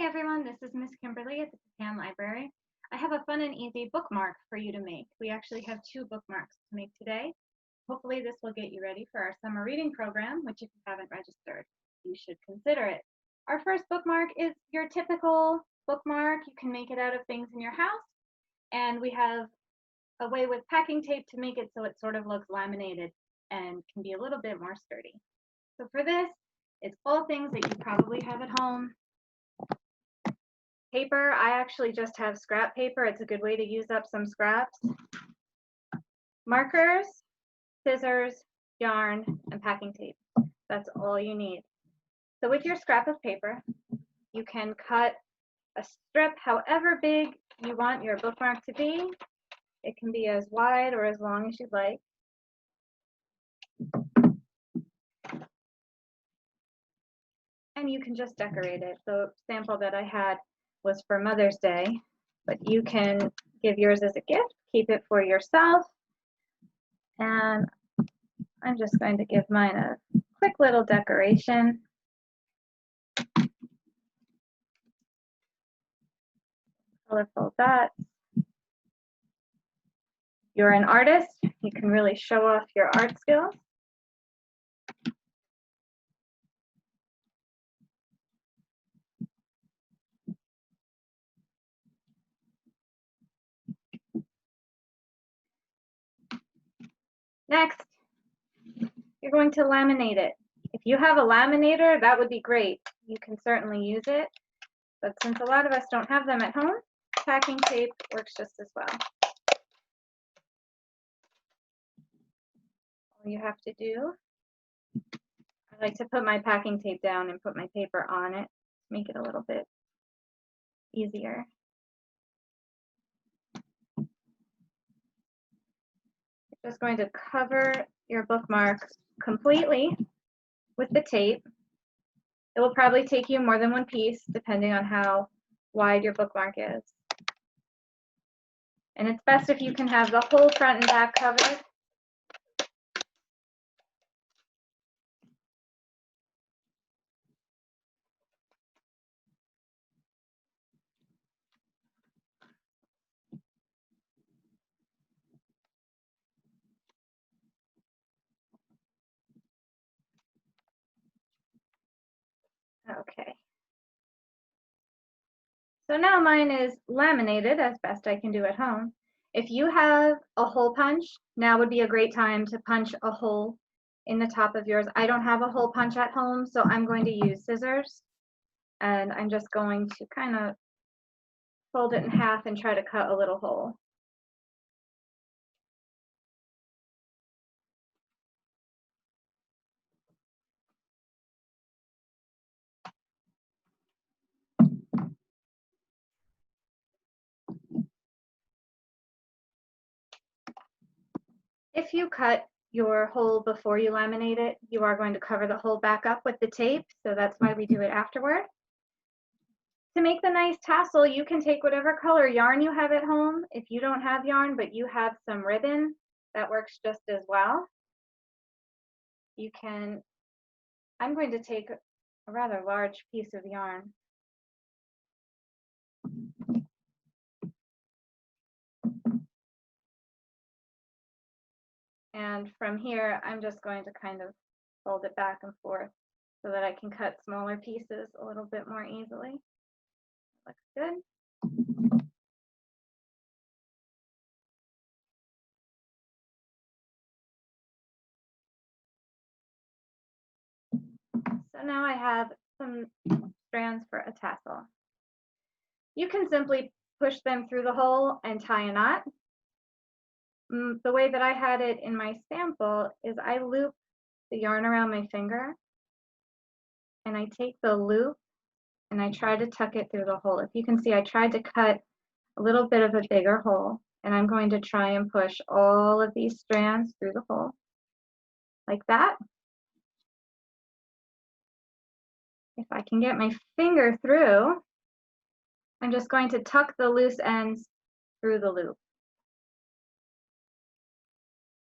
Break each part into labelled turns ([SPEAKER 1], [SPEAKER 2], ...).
[SPEAKER 1] Hi everyone, this is Miss Kimberly at the Pecan Library. I have a fun and easy bookmark for you to make. We actually have 2 bookmarks to make today. Hopefully this will get you ready for our summer reading program, which if you haven't registered, you should consider it. Our first bookmark is your typical bookmark. You can make it out of things in your house, and we have a way with packing tape to make it so it sort of looks laminated and can be a little bit more sturdy. So for this, it's all things that you probably have at home. Paper, I actually just have scrap paper. It's a good way to use up some scraps. Markers, scissors, yarn, and packing tape. That's all you need. So with your scrap of paper, you can cut a strip however big you want your bookmark to be. It can be as wide or as long as you'd like. And you can just decorate it. The sample that I had was for Mother's Day, but you can give yours as a gift, keep it for yourself. And I'm just going to give mine a quick little decoration. Colorful dots. You're an artist, you can really show off your art skills. Next, you're going to laminate it. If you have a laminator, that would be great. You can certainly use it, but since a lot of us don't have them at home, packing tape works just as well. All you have to do, I like to put my packing tape down and put my paper on it, make it a little bit easier. You're just going to cover your bookmark completely with the tape. It will probably take you more than one piece depending on how wide your bookmark is. And it's best if you can have the whole front and back covered. Okay. So now mine is laminated as best I can do at home. If you have a hole punch, now would be a great time to punch a hole in the top of yours. I don't have a hole punch at home, so I'm going to use scissors. And I'm just going to kind of fold it in half and try to cut a little hole. If you cut your hole before you laminate it, you are going to cover the hole back up with the tape, so that's why we do it afterward. To make the nice tassel, you can take whatever color yarn you have at home. If you don't have yarn, but you have some ribbon, that works just as well. You can, I'm going to take a rather large piece of yarn. And from here, I'm just going to kind of fold it back and forth so that I can cut smaller pieces a little bit more easily. Looks good. So now I have some strands for a tassel. You can simply push them through the hole and tie a knot. The way that I had it in my sample is I loop the yarn around my finger and I take the loop and I try to tuck it through the hole. If you can see, I tried to cut a little bit of a bigger hole, and I'm going to try and push all of these strands through the hole like that. If I can get my finger through, I'm just going to tuck the loose ends through the loop.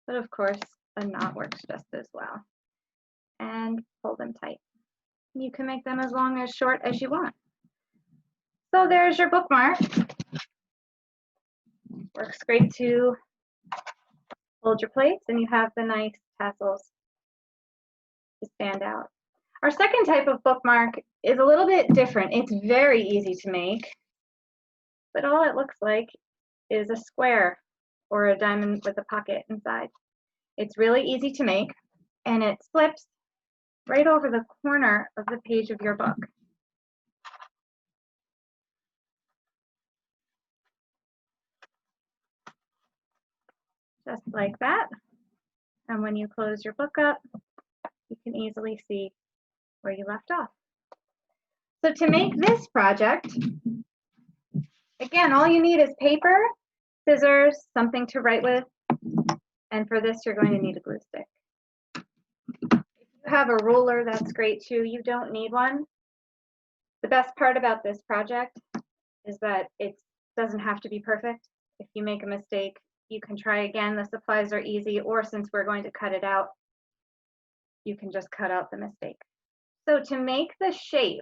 [SPEAKER 1] But of course, a knot works just as well. And pull them tight. You can make them as long or short as you want. So there's your bookmark. Works great to hold your plates, and you have the nice tassels to stand out. Our second type of bookmark is a little bit different. It's very easy to make, but all it looks like is a square or a diamond with a pocket inside. It's really easy to make, and it slips right over the corner of the page of your book. Just like that. And when you close your book up, you can easily see where you left off. So to make this project, again, all you need is paper, scissors, something to write with, and for this you're going to need a glue stick. If you have a ruler, that's great too. You don't need one. The best part about this project is that it doesn't have to be perfect. If you make a mistake, you can try again. The supplies are easy, or since we're going to cut it out, you can just cut out the mistake. So to make the shape,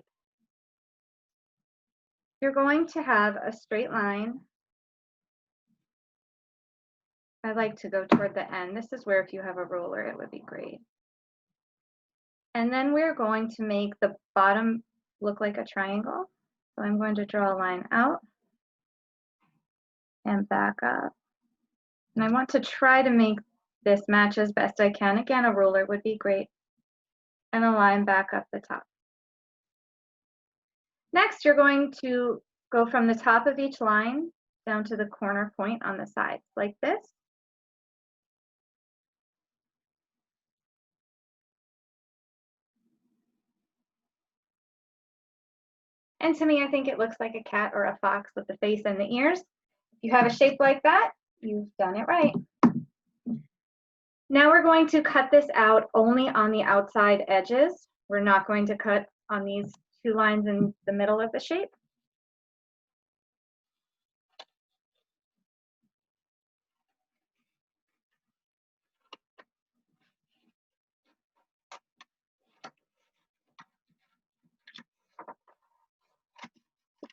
[SPEAKER 1] you're going to have a straight line. I like to go toward the end. This is where if you have a ruler, it would be great. And then we're going to make the bottom look like a triangle. So I'm going to draw a line out and back up. And I want to try to make this match as best I can. Again, a ruler would be great. And a line back up the top. Next, you're going to go from the top of each line down to the corner point on the sides, like this. And to me, I think it looks like a cat or a fox with the face and the ears. If you have a shape like that, you've done it right. Now we're going to cut this out only on the outside edges. We're not going to cut on these two lines in the middle of the shape.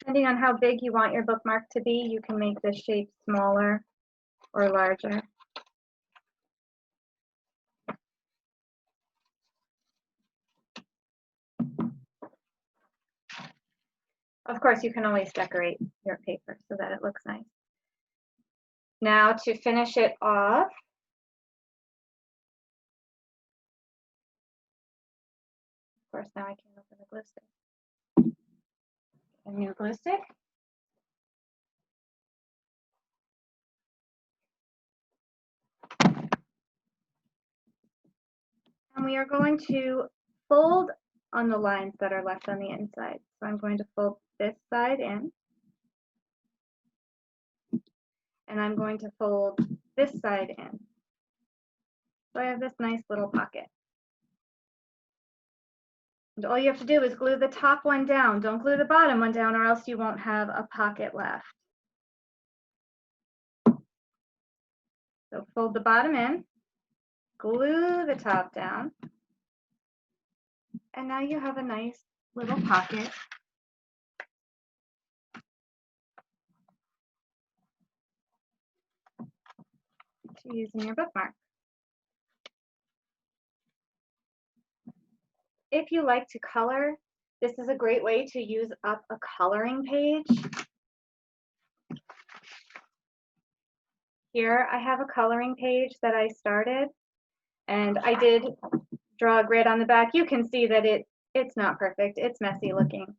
[SPEAKER 1] Depending on how big you want your bookmark to be, you can make this shape smaller or larger. Of course, you can always decorate your paper so that it looks nice. Now to finish it off, of course, now I can open the glue stick. A new glue stick. And we are going to fold on the lines that are left on the inside. So I'm going to fold this side in. And I'm going to fold this side in. So I have this nice little pocket. And all you have to do is glue the top one down. Don't glue the bottom one down or else you won't have a pocket left. So fold the bottom in, glue the top down, and now you have a nice little pocket to use in your bookmark. If you like to color, this is a great way to use up a coloring page. Here I have a coloring page that I started, and I did draw a grid on the back. You can see that it's not perfect. It's messy looking.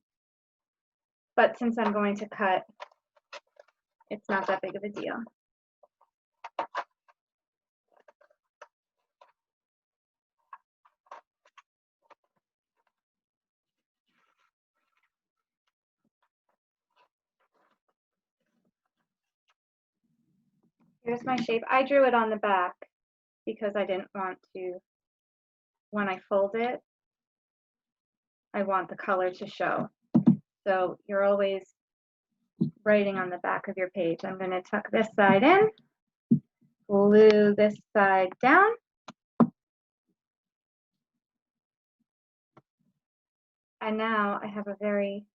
[SPEAKER 1] But since I'm going to cut, it's not that big of a deal. Here's my shape. I drew it on the back because I didn't want to, when I fold it, I want the color to show. So you're always writing on the back of your page. I'm going to tuck this side in, glue this side down, and now I have a very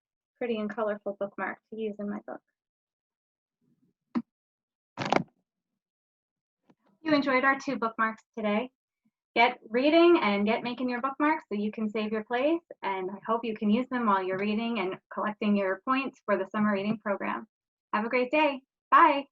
[SPEAKER 1] pretty and colorful bookmark to use in my book. You enjoyed our 2 bookmarks today. Get reading and get making your bookmarks so you can save your place, and I hope you can use them while you're reading and collecting your points for the summer reading program. Have a great day. Bye.